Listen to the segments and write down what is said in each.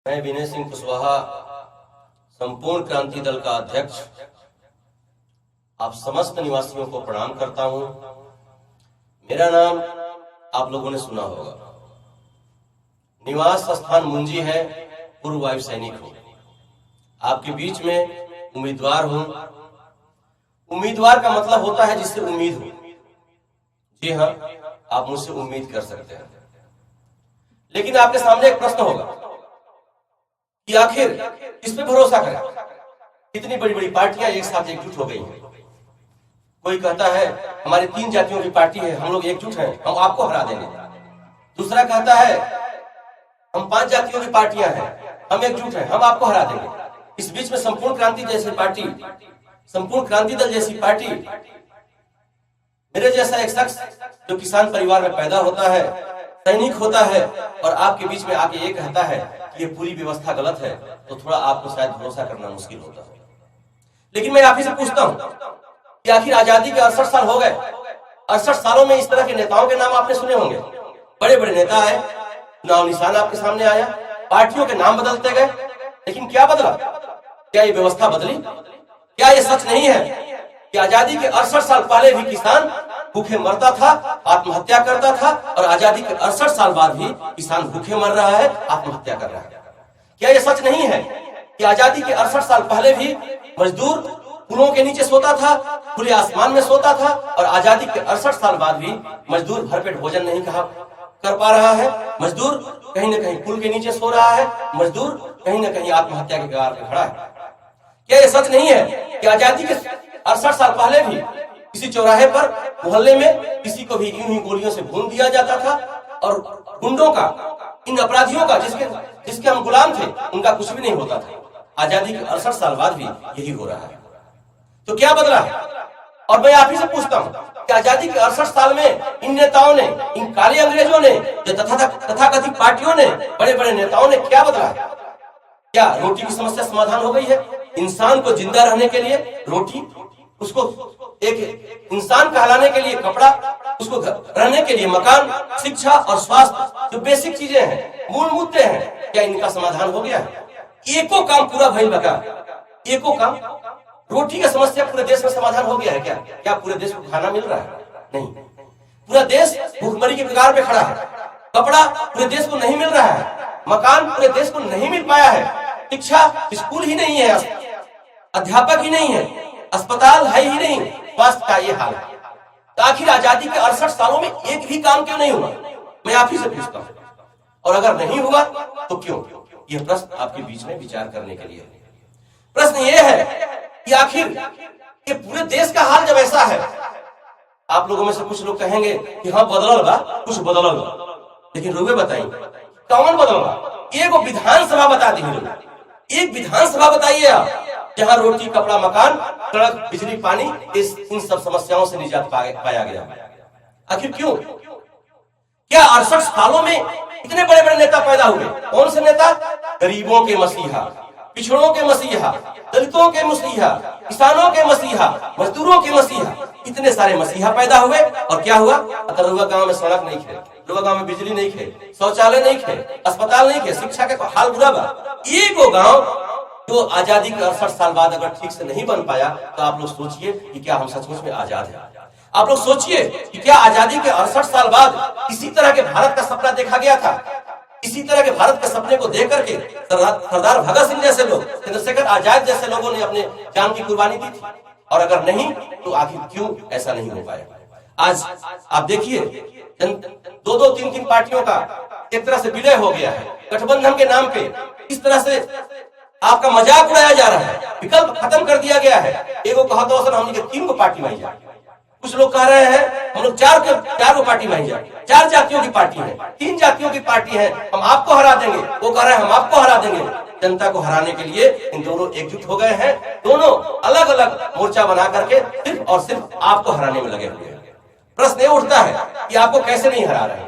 मैं विनय सिंह कुशवाहा, संपूर्ण क्रांति दल का अध्यक्ष, आप समस्त निवासियों को प्रणाम करता हूं। मेरा नाम आप लोगों ने सुना होगा। निवास स्थान मुंजी है, पूर्व वायु सैनिक हूं। आपके बीच में उम्मीदवार हूं। उम्मीदवार का मतलब होता है जिससे उम्मीद हो। जी हाँ, आप मुझसे उम्मीद कर सकते हैं, लेकिन आपके सामने एक प्रश्न होगा कि आखिर किस पे भरोसा करें। कितनी बड़ी बड़ी पार्टियां एक साथ एकजुट हो गई हैं। कोई कहता है हमारी 3 जातियों की पार्टी है, हम लोग एकजुट हैं, हम आपको हरा देंगे। दूसरा कहता है हम 5 जातियों की पार्टियां हैं, हम एकजुट हैं, हम आपको हरा देंगे। इस बीच में संपूर्ण क्रांति जैसी पार्टी, संपूर्ण क्रांति दल जैसी पार्टी, मेरे जैसा एक शख्स जो किसान परिवार में पैदा होता है, सैनिक होता है, और आपके बीच में आके ये कहता है कि ये पूरी व्यवस्था गलत है, तो थोड़ा आपको शायद भरोसा करना मुश्किल होता है। लेकिन मैं आप ही से पूछता हूं कि आखिर आजादी के 68 साल हो गए। 68 सालों में इस तरह के नेताओं के नाम आपने सुने होंगे। बड़े बड़े नेता आए, चुनाव निशान आपके सामने आया, पार्टियों के नाम बदलते गए, लेकिन क्या बदला? क्या ये व्यवस्था बदली? क्या ये सच नहीं है कि आजादी के 68 साल पहले भी किसान भूखे मरता था, आत्महत्या करता था, और आजादी के 68 साल बाद भी किसान भूखे मर रहा है, आत्महत्या कर रहा है? क्या ये सच नहीं है कि आजादी के 68 साल पहले भी मजदूर पुलों के नीचे सोता था, खुले आसमान में सोता था, और आजादी के 68 साल बाद भी मजदूर भरपेट भोजन नहीं कर पा रहा है? मजदूर कहीं न कहीं पुल के नीचे सो रहा है, मजदूर कहीं न कहीं आत्महत्या के कगार पर खड़ा है। क्या ये सच नहीं है कि आजादी के 68 साल पहले भी किसी चौराहे पर, मोहल्ले में किसी को भी यूं ही गोलियों से भून दिया जाता था, और गुंडों का, इन अपराधियों का, जिसके हम गुलाम थे, उनका कुछ भी नहीं होता था? आजादी के 68 साल बाद भी यही हो रहा है। तो क्या बदला है? और मैं आप ही से पूछता हूं कि आजादी के 68 साल में इन नेताओं ने, इन काले अंग्रेजों ने, तथाकथित पार्टियों ने, बड़े बड़े नेताओं ने क्या बदला है? क्या रोटी की समस्या समाधान हो गई है? इंसान को जिंदा रहने के लिए रोटी, उसको एक इंसान कहलाने के लिए कपड़ा, उसको रहने के लिए मकान, शिक्षा और स्वास्थ्य, जो बेसिक चीजें हैं, मूल मुद्दे हैं, क्या इनका समाधान हो गया है? एको काम पूरा भइल बका? एको काम? रोटी की समस्या पूरे देश में समाधान हो गया है क्या? क्या पूरे देश को खाना मिल रहा है? नहीं। पूरा देश भूखमरी के कगार पे खड़ा है। कपड़ा पूरे देश को नहीं मिल रहा है, मकान पूरे देश को नहीं मिल पाया है, शिक्षा, स्कूल ही नहीं है, अध्यापक ही नहीं है, अस्पताल है ही नहीं, स्वास्थ्य का ये हाल है। तो आखिर आजादी के 68 सालों में एक भी काम क्यों नहीं हुआ? मैं आप ही से पूछता हूँ। और अगर नहीं हुआ तो क्यों? यह प्रश्न आपके बीच में विचार करने के लिए है। प्रश्न ये है कि आखिर ये पूरे देश का हाल जब ऐसा है, आप लोगों में से कुछ लोग कहेंगे कि हाँ बदलल बा, कुछ बदलल बा, लेकिन रुए बताइए कौन बदल बा? एक विधानसभा बता दी, एक विधानसभा बताइए आप जहां रोटी, कपड़ा, मकान, सड़क, बिजली, पानी, इन सब समस्याओं से निजात पाया गया। आखिर क्यों? क्या 68 सालों में इतने बड़े बड़े नेता पैदा हुए? कौन से नेता? गरीबों के मसीहा, पिछड़ों के मसीहा, दलितों के मसीहा, किसानों के मसीहा, मजदूरों के मसीहा, इतने सारे मसीहा पैदा हुए। और क्या हुआ? अतरुआ गांव में सड़क नहीं थे, रुआ गांव में बिजली नहीं थे, शौचालय नहीं थे, अस्पताल नहीं थे, शिक्षा का हाल बुरा बा। एक गांव जो आजादी के 68 साल बाद अगर ठीक से नहीं बन पाया, तो आप लोग सोचिए कि क्या हम सचमुच में आजाद हैं? आप लोग सोचिए कि क्या आजादी के 68 साल बाद इसी तरह के भारत का सपना देखा गया था? इसी तरह के भारत के सपने को देख करके सरदार भगत सिंह जैसे लोग, चंद्रशेखर आजाद जैसे लोगों ने अपने जान की कुर्बानी दी थी? और अगर नहीं, तो आखिर क्यों ऐसा नहीं हो पाया? आज आप देखिए, 2-2, 3-3 पार्टियों का एक तरह से विलय हो गया है गठबंधन के नाम पे। इस तरह से आपका मजाक उड़ाया जा रहा है, विकल्प खत्म कर दिया गया है। एगो कहा तो हम 3 पार्टी में जाए, कुछ लोग कह रहे हैं हम लोग 4 पार्टी में जाए। 4 जातियों की पार्टी है, 3 जातियों की पार्टी है, हम आपको हरा देंगे। वो कह रहे हैं हम आपको हरा देंगे। जनता को हराने के लिए इन दोनों एकजुट हो गए हैं। दोनों अलग अलग मोर्चा बना करके सिर्फ और सिर्फ आपको हराने में लगे हुए हैं। प्रश्न ये उठता है कि आपको कैसे नहीं हरा रहे?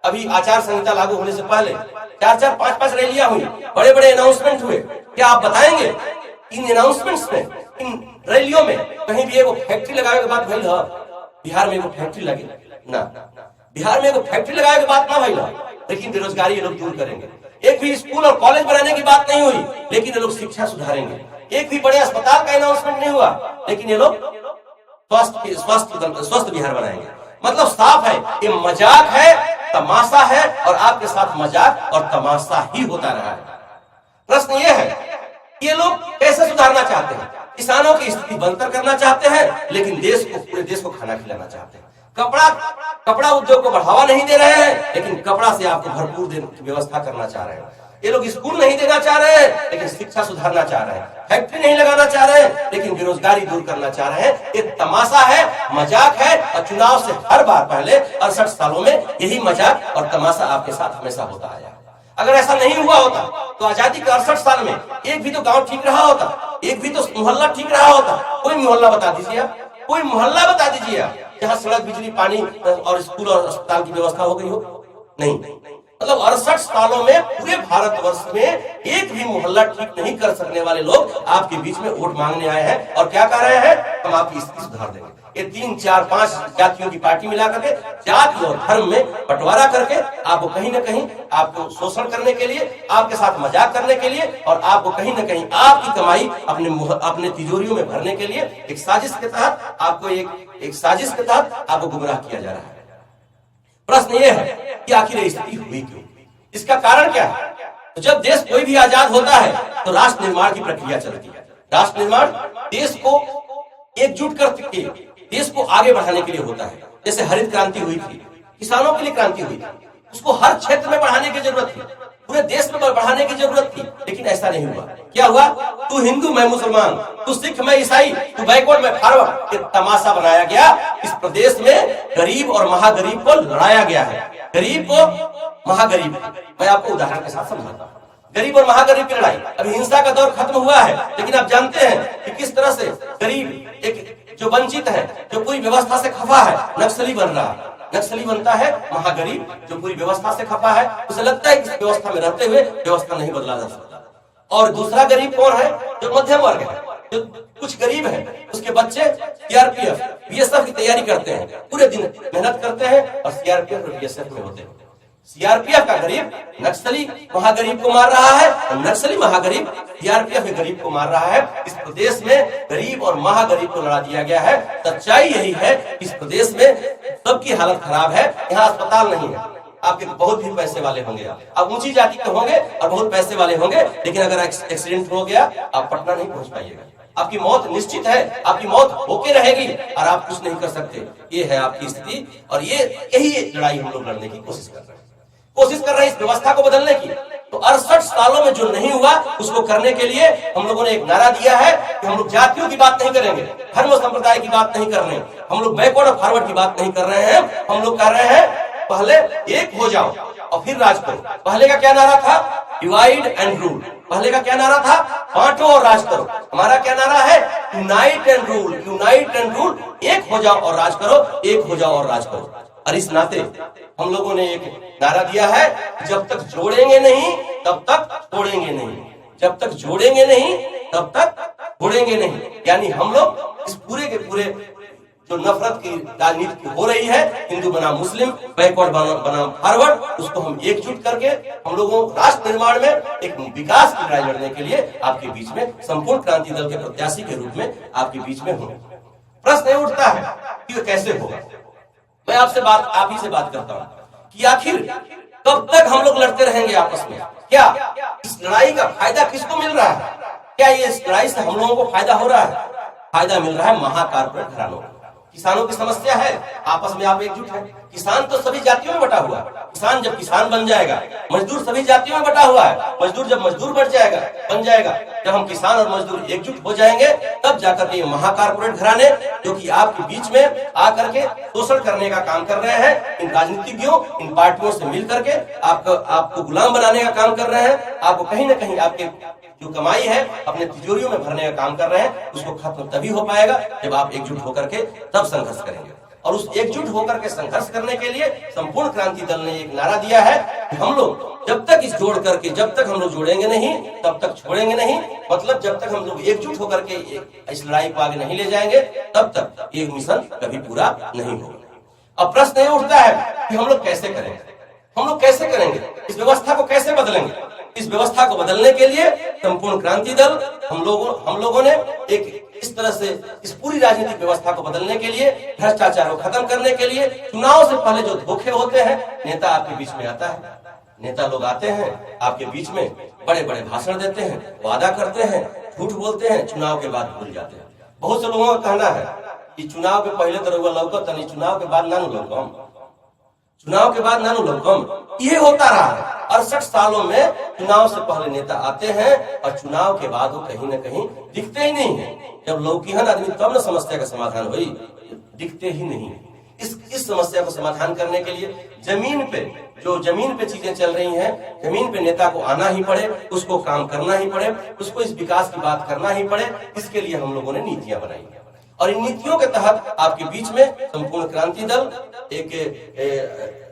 अभी आचार संहिता लागू होने से पहले 4-4, 5-5 रैलियां हुई, बड़े बड़े अनाउंसमेंट हुए। क्या आप बताएंगे इन अनाउंसमेंट्स में, इन रैलियों में कहीं भी एगो फैक्ट्री लगाने के बाद भइल है? बिहार में एगो फैक्ट्री लगी ना? बिहार में एक फैक्ट्री लगाए की बात ना भाई ना, लेकिन बेरोजगारी ये लोग दूर करेंगे। एक भी स्कूल और कॉलेज बनाने की बात नहीं हुई, लेकिन ये लोग शिक्षा सुधारेंगे। एक भी बड़े अस्पताल का अनाउंसमेंट नहीं हुआ, लेकिन ये लोग स्वस्थ बिहार बनाएंगे। मतलब साफ है, ये मजाक है, तमाशा है, और आपके साथ मजाक और तमाशा ही होता रहा है। प्रश्न ये है, ये लोग कैसे सुधारना चाहते हैं? किसानों की स्थिति बदतर करना चाहते हैं, लेकिन पूरे देश को खाना खिलाना चाहते हैं। कपड़ा उद्योग को बढ़ावा नहीं दे रहे हैं, लेकिन कपड़ा से आपको भरपूर व्यवस्था करना चाह रहे हैं। ये लोग स्कूल नहीं देना चाह रहे हैं, लेकिन शिक्षा सुधारना चाह रहे हैं। फैक्ट्री नहीं लगाना चाह रहे हैं, लेकिन बेरोजगारी दूर करना चाह रहे हैं। ये तमाशा है, मजाक है, और चुनाव से हर बार पहले 68 सालों में यही मजाक और तमाशा आपके साथ हमेशा होता आया। अगर ऐसा नहीं हुआ होता तो आजादी के 68 साल में एक भी तो गांव ठीक रहा होता, एक भी तो मोहल्ला ठीक रहा होता। कोई मोहल्ला बता दीजिए आप, कोई मोहल्ला बता दीजिए आप जहाँ सड़क, बिजली, पानी और स्कूल और अस्पताल की व्यवस्था हो गई हो? नहीं। मतलब 68 सालों में पूरे भारतवर्ष में एक भी मोहल्ला ठीक नहीं कर सकने वाले लोग आपके बीच में वोट मांगने आए हैं, और क्या कह रहे हैं? हम आपकी स्थिति सुधार देंगे। ये 3, 4, 5 जातियों की पार्टी मिला करके, जाति और धर्म में बंटवारा करके आपको कहीं ना कहीं आपको शोषण करने के लिए, आपके साथ मजाक करने के लिए, और आपको कहीं ना कहीं आपकी कमाई अपने तिजोरियों में भरने के लिए एक साजिश के तहत आपको एक साजिश के तहत आपको गुमराह किया जा रहा है। प्रश्न ये है कि आखिर ये स्थिति हुई क्यों? इसका कारण क्या है? तो जब देश कोई भी आजाद होता है तो राष्ट्र निर्माण की प्रक्रिया चलती है। राष्ट्र निर्माण देश को एकजुट करके देश को आगे बढ़ाने के लिए होता है। जैसे हरित क्रांति हुई थी, किसानों के लिए क्रांति हुई थी, उसको हर क्षेत्र में बढ़ाने की जरूरत थी, पूरे देश में बढ़ाने की जरूरत थी, लेकिन ऐसा नहीं हुआ। क्या हुआ? तू हिंदू मैं मुसलमान, तू सिख मैं ईसाई, तू बैकवर्ड मैं फॉरवर्ड, ये तमाशा बनाया गया। इस प्रदेश में गरीब और महागरीब को लड़ाया गया है। गरीब को महागरीब, मैं आपको उदाहरण के साथ समझाता हूँ। गरीब और महागरीब की लड़ाई, अभी हिंसा का दौर खत्म हुआ है, लेकिन आप जानते हैं कि किस तरह से गरीब, एक जो वंचित है, जो पूरी व्यवस्था से खफा है, नक्सली बन रहा है। नक्सली बनता है महागरीब, जो पूरी व्यवस्था से खफा है, उसे लगता है कि इस व्यवस्था में रहते हुए व्यवस्था नहीं बदला जा सकता। और दूसरा गरीब कौन है? जो मध्यम वर्ग है, जो कुछ गरीब है, उसके बच्चे सीआरपीएफ, बीएसएफ की तैयारी करते हैं, पूरे दिन मेहनत करते हैं और सीआरपीएफ और बीएसएफ में होते हैं। सीआरपीएफ का गरीब नक्सली महागरीब को मार रहा है, और नक्सली महागरीब सीआरपीएफ के गरीब को मार रहा है। इस प्रदेश में गरीब और महागरीब को लड़ा दिया गया है। सच्चाई यही है, इस प्रदेश में सबकी हालत खराब है। यहाँ अस्पताल नहीं है, आपके बहुत भी पैसे वाले होंगे, आप ऊंची जाति के होंगे और बहुत पैसे वाले होंगे, लेकिन अगर एक्सीडेंट हो गया आप पटना नहीं पहुंच पाइएगा, आपकी मौत निश्चित है, आपकी मौत होके रहेगी और आप कुछ नहीं कर सकते। ये है आपकी स्थिति, और यही लड़ाई हम लोग लड़ने की कोशिश कर रहे हैं। इस व्यवस्था को बदलने की। तो 68 सालों में जो नहीं हुआ उसको करने के लिए हम लोगों ने एक नारा दिया है कि हम लोग जातियों की बात नहीं करेंगे, धर्म संप्रदाय की बात नहीं कर रहे हैं, हम लोग बैकवर्ड और फॉरवर्ड की बात नहीं कर रहे हैं। हम लोग कह रहे हैं पहले एक हो जाओ और फिर राज करो। पहले का क्या नारा था? Divide and rule. पहले का क्या नारा था? बांटो और राज करो। हमारा क्या नारा है? Unite and rule, unite and rule. एक हो जाओ और राज करो, एक हो जाओ और राज करो। और इस नाते हम लोगों ने एक नारा दिया है, जब तक जोड़ेंगे नहीं तब तक छोड़ेंगे नहीं, जब तक जोड़ेंगे नहीं तब तक छोड़ेंगे नहीं। यानी हम लोग इस पूरे के पूरे जो नफरत की राजनीति हो रही है, हिंदू बना मुस्लिम, बैकवर्ड बना फॉरवर्ड, उसको हम एकजुट करके हम लोगों राष्ट्र निर्माण में एक विकास की लड़ाई लड़ने के लिए आपके बीच में संपूर्ण क्रांति दल के प्रत्याशी के रूप में आपके बीच में हूँ। प्रश्न ये उठता है कि कैसे होगा। मैं आप ही से बात करता हूँ कि आखिर कब तक हम लोग लड़ते रहेंगे आपस में? क्या इस लड़ाई का फायदा किसको मिल रहा है? क्या ये इस लड़ाई से हम लोगों को फायदा हो रहा है? फायदा मिल रहा है महाकारपोरेट घरानों को। किसानों की समस्या है, आपस में आप एकजुट हैं। किसान तो सभी जातियों में बटा हुआ है। किसान जब किसान बन जाएगा, मजदूर सभी जातियों में बटा हुआ है। मजदूर जब मजदूर बन जाएगा, जब हम किसान और मजदूर एकजुट हो जाएंगे, तब जाकर के महाकारपोरेट घराने जो कि आपके बीच में आकर के शोषण करने का काम कर रहे हैं, इन राजनीतिज्ञों, इन पार्टियों से मिल करके आपको गुलाम बनाने का काम कर रहे हैं, आपको कहीं ना कहीं आपके जो कमाई है अपने तिजोरियों में भरने का काम कर रहे हैं, उसको खत्म तभी हो पाएगा जब आप एकजुट होकर के तब संघर्ष करेंगे। और उस एकजुट होकर के संघर्ष करने के लिए संपूर्ण क्रांति दल ने एक नारा दिया है कि हम लोग जब तक जब तक हम लोग जोड़ेंगे नहीं तब तक छोड़ेंगे नहीं। मतलब जब तक हम लोग एकजुट होकर के इस लड़ाई को आगे नहीं ले जाएंगे, तब तक ये मिशन कभी पूरा नहीं होगा। अब प्रश्न ये उठता है कि हम लोग कैसे करेंगे, हम लोग कैसे करेंगे, इस व्यवस्था को कैसे बदलेंगे। इस व्यवस्था को बदलने के लिए संपूर्ण क्रांति दल हम लोगों ने एक इस तरह से इस पूरी राजनीतिक व्यवस्था को बदलने के लिए, भ्रष्टाचार को खत्म करने के लिए, चुनाव से पहले जो धोखे होते हैं, नेता आपके बीच में आता है, नेता लोग आते हैं आपके बीच में, बड़े बड़े भाषण देते हैं, वादा करते हैं, झूठ बोलते हैं, चुनाव के बाद भूल जाते हैं। बहुत से लोगों का कहना है कि चुनाव के पहले तो रहुआ लौकत नहीं, चुनाव के बाद नानू लौकम, चुनाव के बाद नानू लौकम। ये होता रहा है 68 सालों में। चुनाव से पहले नेता आते हैं और चुनाव के बाद वो कहीं ना कहीं दिखते ही नहीं है। जब लौकीहन आदमी तब न समस्या का समाधान हुई, दिखते ही नहीं है। इस समस्या को समाधान करने के लिए जमीन पे चीजें चल रही हैं, जमीन पे नेता को आना ही पड़े, उसको काम करना ही पड़े, उसको इस विकास की बात करना ही पड़े। इसके लिए हम लोगों ने नीतियां बनाई हैं और इन नीतियों के तहत आपके बीच में संपूर्ण क्रांति दल एक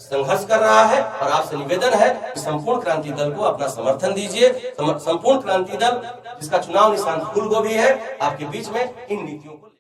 संघर्ष कर रहा है और आपसे निवेदन है कि संपूर्ण क्रांति दल को अपना समर्थन दीजिए। संपूर्ण क्रांति दल जिसका चुनाव निशान फूल गोभी है, आपके बीच में इन नीतियों को